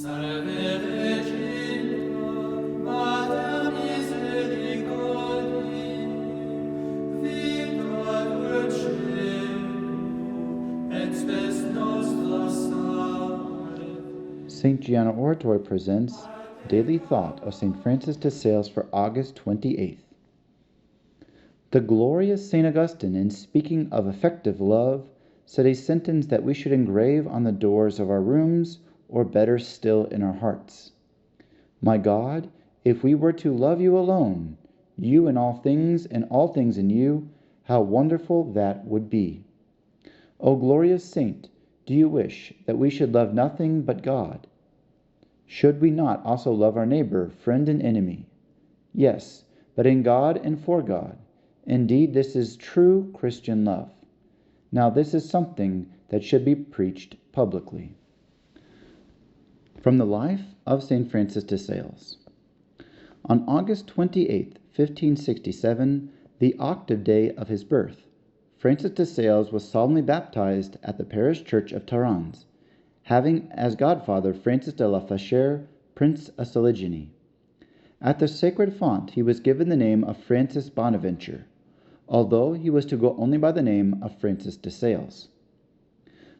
St. Gianna Oratory presents Daily Thought of St. Francis de Sales for August 28th. The glorious St. Augustine, in speaking of effective love, said a sentence that we should engrave on the doors of our rooms, or better still in our hearts. My God, if we were to love you alone, you in all things and all things in you, how wonderful that would be. O glorious Saint, do you wish that we should love nothing but God? Should we not also love our neighbor, friend, and enemy? Yes, but in God and for God. Indeed, this is true Christian love. Now, this is something that should be preached publicly. From the life of St. Francis de Sales. On August 28, 1567, the octave day of his birth, Francis de Sales was solemnly baptized at the parish church of Tarans, having as godfather Francis de la Fèchère, Prince of Siligny. At the sacred font he was given the name of Francis Bonaventure, although he was to go only by the name of Francis de Sales.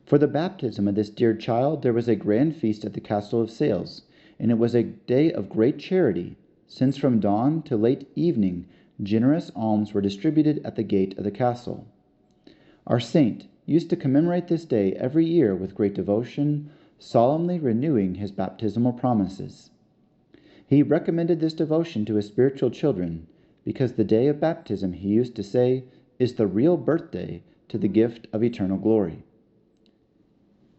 For the baptism of this dear child there was a grand feast at the castle of Sales, and it was a day of great charity, since from dawn to late evening generous alms were distributed at the gate of the castle. Our saint used to commemorate this day every year with great devotion, solemnly renewing his baptismal promises. He recommended this devotion to his spiritual children, because the day of baptism, he used to say, is the real birthday to the gift of eternal glory.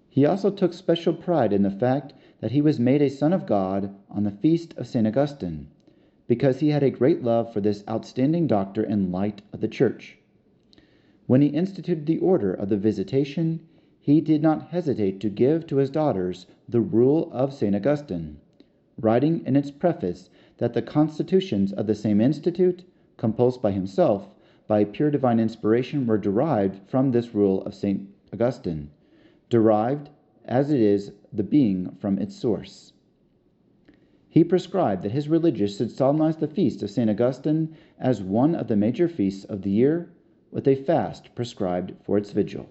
He also took special pride in the fact that he was made a son of God on the feast of St. Augustine, because he had a great love for this outstanding doctor and light of the Church. When he instituted the order of the Visitation, he did not hesitate to give to his daughters the rule of St. Augustine, writing in its preface that the constitutions of the same institute, composed by himself by pure divine inspiration, were derived from this rule of St. Augustine, derived as it is the being from its source. He prescribed that his religious should solemnize the feast of St. Augustine as one of the major feasts of the year, with a fast prescribed for its vigil.